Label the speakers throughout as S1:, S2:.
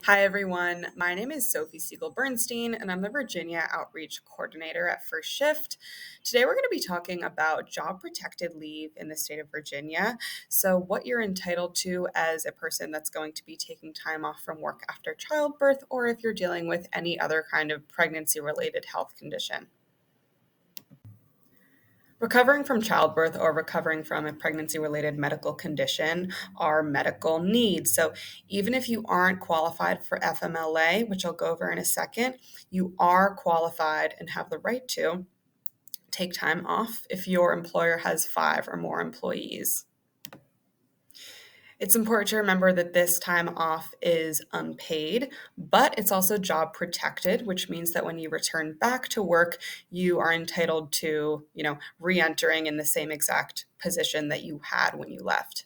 S1: Hi, everyone. My name is Sophie Siegel Bernstein, and I'm the Virginia Outreach Coordinator at First Shift. Today, we're going to be talking about job protected leave in the state of Virginia. So, what you're entitled to as a person that's going to be taking time off from work after childbirth, or if you're dealing with any other kind of pregnancy related health condition. Recovering from childbirth or recovering from a pregnancy related medical condition are medical needs. So, even if you aren't qualified for FMLA, which I'll go over in a second, you are qualified and have the right to take time off if your employer has 5 or more employees. It's important to remember that this time off is unpaid, but it's also job protected, which means that when you return back to work, you are entitled to, re-entering in the same exact position that you had when you left.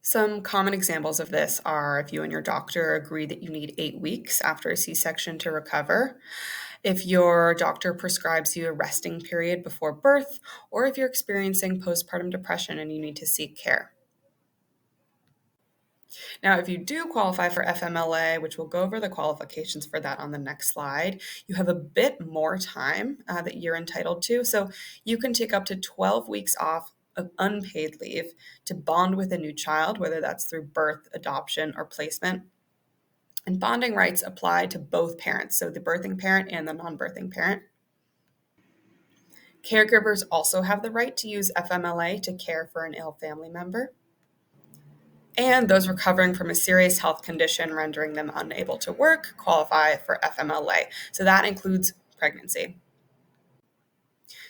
S1: Some common examples of this are if you and your doctor agree that you need 8 weeks after a C-section to recover, if your doctor prescribes you a resting period before birth, or if you're experiencing postpartum depression and you need to seek care. Now, if you do qualify for FMLA, which we'll go over the qualifications for that on the next slide, you have a bit more time that you're entitled to. So you can take up to 12 weeks off of unpaid leave to bond with a new child, whether that's through birth, adoption, or placement. And bonding rights apply to both parents, so the birthing parent and the non-birthing parent. Caregivers also have the right to use FMLA to care for an ill family member. And those recovering from a serious health condition rendering them unable to work qualify for FMLA. So that includes pregnancy.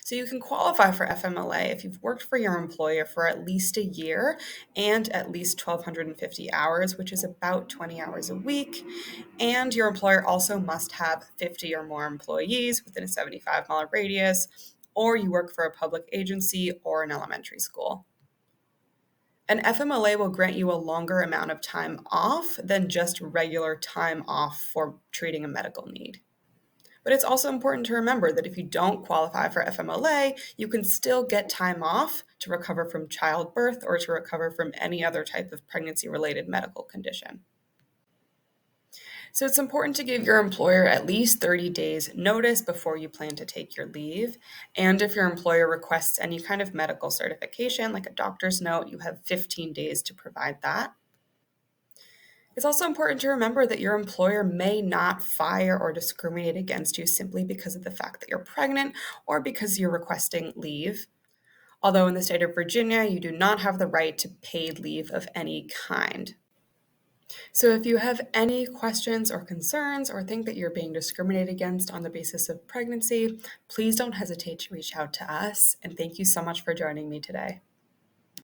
S1: So you can qualify for FMLA if you've worked for your employer for at least a year and at least 1,250 hours, which is about 20 hours a week. And your employer also must have 50 or more employees within a 75-mile radius, or you work for a public agency or an elementary school. An FMLA will grant you a longer amount of time off than just regular time off for treating a medical need. But it's also important to remember that if you don't qualify for FMLA, you can still get time off to recover from childbirth or to recover from any other type of pregnancy-related medical condition. So it's important to give your employer at least 30 days notice before you plan to take your leave. And if your employer requests any kind of medical certification, like a doctor's note, you have 15 days to provide that. It's also important to remember that your employer may not fire or discriminate against you simply because of the fact that you're pregnant or because you're requesting leave. Although in the state of Virginia, you do not have the right to paid leave of any kind. So if you have any questions or concerns or think that you're being discriminated against on the basis of pregnancy, please don't hesitate to reach out to us. And thank you so much for joining me today.